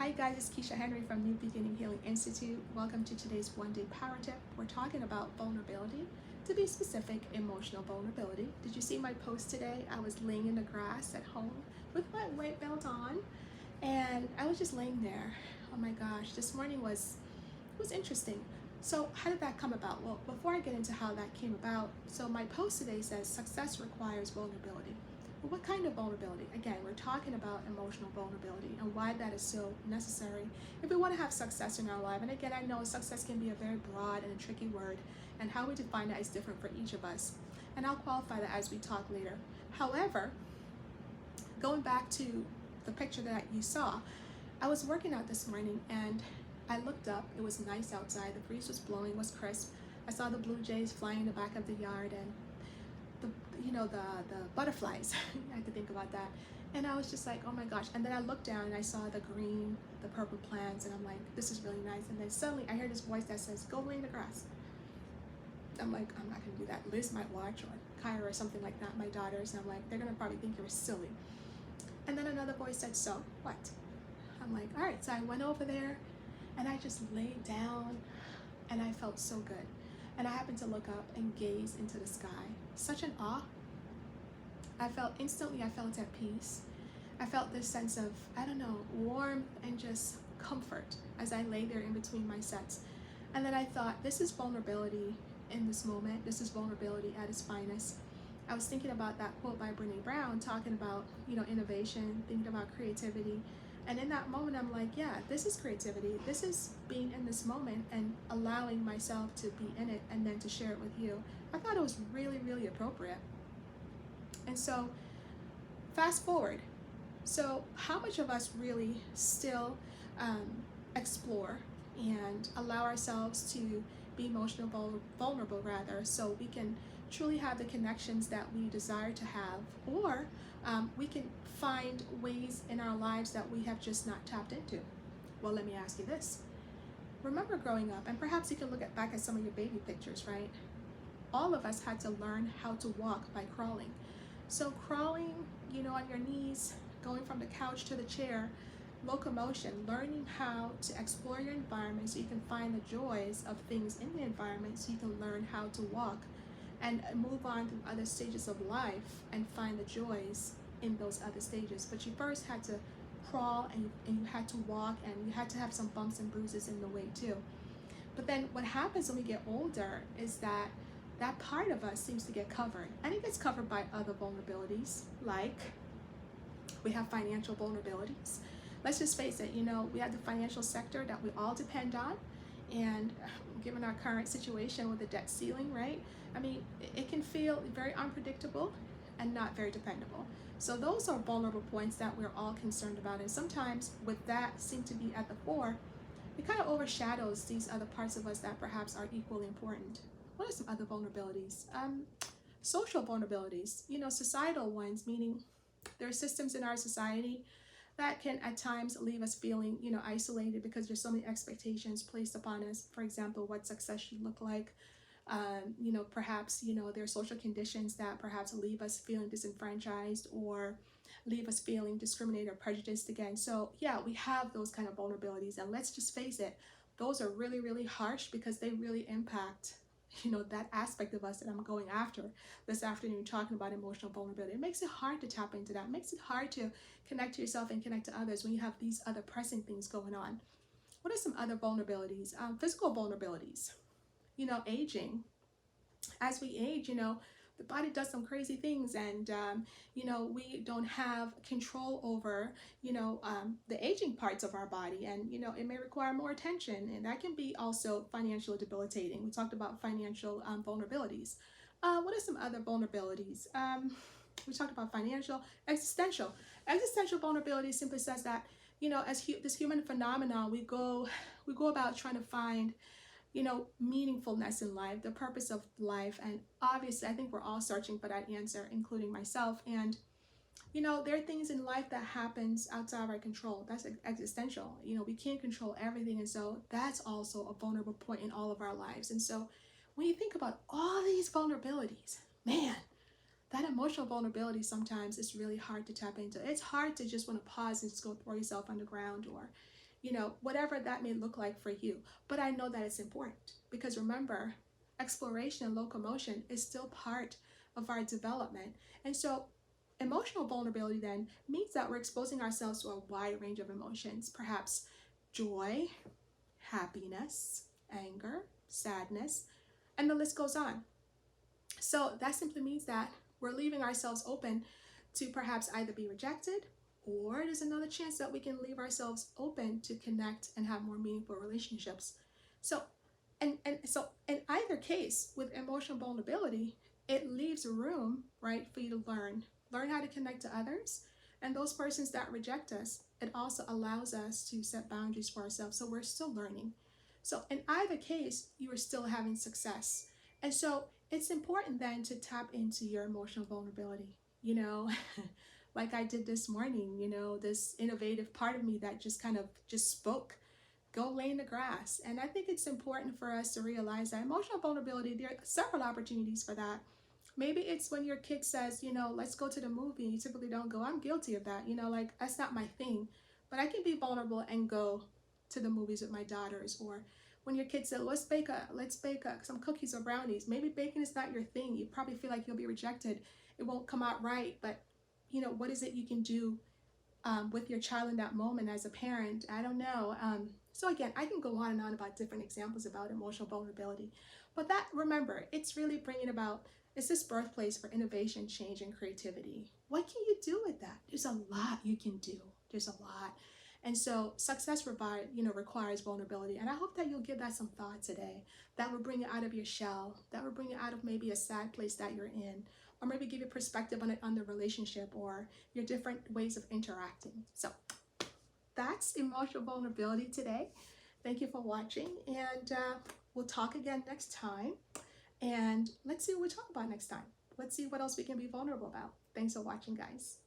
Hi guys, it's Keisha Henry from New Beginning Healing Institute. Welcome to today's one-day power tip. We're talking about vulnerability. To be specific, emotional vulnerability. Did you see my post today? I was laying in the grass at home with my white belt on, and I was just laying there. Oh my gosh, this morning was interesting. So how did that come about? Well, before I get into how that came about, so my post today says success requires vulnerability. Well, what kind of vulnerability? Again, we're talking about emotional vulnerability and why that is so necessary if we want to have success in our life. And again, I know success can be a very broad and a tricky word, and how we define that is different for each of us. And I'll qualify that as we talk later. However, going back to the picture that you saw, I was working out this morning and I looked up. It was nice outside. The breeze was blowing, was crisp. I saw the blue jays flying in the back of the yard and the butterflies. I had to think about that. And I was just like, oh my gosh. And then I looked down and I saw the green, the purple plants, and I'm like, this is really nice. And then suddenly I heard this voice that says, go lay in the grass. I'm like, I'm not gonna do that. Liz might watch, or Kyra or something like that, my daughters. And I'm like, they're gonna probably think you're silly. And then another voice said, so what? I'm like, all right. So I went over there and I just laid down and I felt so good. And I happened to look up and gaze into the sky. Such an awe. I felt at peace. I felt this sense of, I don't know, warmth and just comfort as I lay there in between my sets. And then I thought, this is vulnerability in this moment. This is vulnerability at its finest. I was thinking about that quote by Brené Brown talking about, innovation, thinking about creativity. And in that moment, I'm like, yeah, this is creativity. This is being in this moment and allowing myself to be in it and then to share it with you. I thought it was really, really appropriate. And so fast forward. So how much of us really still explore and allow ourselves to be emotional vulnerable rather, so we can truly have the connections that we desire to have, or we can find ways in our lives that we have just not tapped into? Well, let me ask you this. Remember growing up, and perhaps you can look back at some of your baby pictures, right? All of us had to learn how to walk by crawling. So crawling, on your knees, going from the couch to the chair, locomotion, learning how to explore your environment so you can find the joys of things in the environment, so you can learn how to walk and move on through other stages of life and find the joys in those other stages. But you first had to crawl and you had to walk, and you had to have some bumps and bruises in the way too. But then what happens when we get older is that part of us seems to get covered, and it gets covered by other vulnerabilities. Like, we have financial vulnerabilities. Let's just face it, we have the financial sector that we all depend on, and given our current situation with the debt ceiling, right? I mean, it can feel very unpredictable and not very dependable. So those are vulnerable points that we're all concerned about, and sometimes with that seem to be at the fore, it kind of overshadows these other parts of us that perhaps are equally important. What are some other vulnerabilities? Social vulnerabilities, societal ones, meaning there are systems in our society that can at times leave us feeling, isolated because there's so many expectations placed upon us. For example, what success should look like. Perhaps, there are social conditions that perhaps leave us feeling disenfranchised or leave us feeling discriminated or prejudiced against. So yeah, we have those kind of vulnerabilities, and let's just face it, those are really, really harsh because they really impact that aspect of us that I'm going after this afternoon, talking about emotional vulnerability. It makes it hard to tap into that. It makes it hard to connect to yourself and connect to others when you have these other pressing things going on. What are some other vulnerabilities? Physical vulnerabilities. Aging. As we age, the body does some crazy things, and we don't have control over the aging parts of our body, and it may require more attention, and that can be also financially debilitating. We talked about financial vulnerabilities. What are some other vulnerabilities? We talked about financial. Existential vulnerability simply says that as this human phenomenon, we go about trying to find meaningfulness in life, the purpose of life. And obviously, I think we're all searching for that answer, including myself. And, there are things in life that happens outside of our control. That's existential. We can't control everything. And so that's also a vulnerable point in all of our lives. And so when you think about all these vulnerabilities, man, that emotional vulnerability sometimes is really hard to tap into. It's hard to just want to pause and just go throw yourself on the ground, or whatever that may look like for you. But I know that it's important because remember, exploration and locomotion is still part of our development. And so emotional vulnerability then means that we're exposing ourselves to a wide range of emotions, perhaps joy, happiness, anger, sadness, and the list goes on. So that simply means that we're leaving ourselves open to perhaps either be rejected, or there's another chance that we can leave ourselves open to connect and have more meaningful relationships. So, so in either case, with emotional vulnerability, it leaves room, right, for you to learn how to connect to others, and those persons that reject us. It also allows us to set boundaries for ourselves. So we're still learning. So in either case, you are still having success. And so it's important then to tap into your emotional vulnerability, you know, like I did this morning, this innovative part of me that just kind of just spoke, go lay in the grass. And I think it's important for us to realize that emotional vulnerability, there are several opportunities for that. Maybe it's when your kid says, let's go to the movie. You typically don't go. I'm guilty of that. Like that's not my thing. But I can be vulnerable and go to the movies with my daughters. Or when your kid said, let's bake some cookies or brownies. Maybe baking is not your thing. You probably feel like you'll be rejected. It won't come out right. But what is it you can do with your child in that moment as a parent? I don't know. So again, I can go on and on about different examples about emotional vulnerability. But that, remember, it's really bringing about, it's this birthplace for innovation, change, and creativity. What can you do with that? There's a lot you can do. There's a lot. And so success requires vulnerability. And I hope that you'll give that some thought today. That will bring you out of your shell. That will bring you out of maybe a sad place that you're in. Or maybe give you perspective on the relationship or your different ways of interacting. So that's emotional vulnerability today. Thank you for watching. And we'll talk again next time. And let's see what we talk about next time. Let's see what else we can be vulnerable about. Thanks for watching, guys.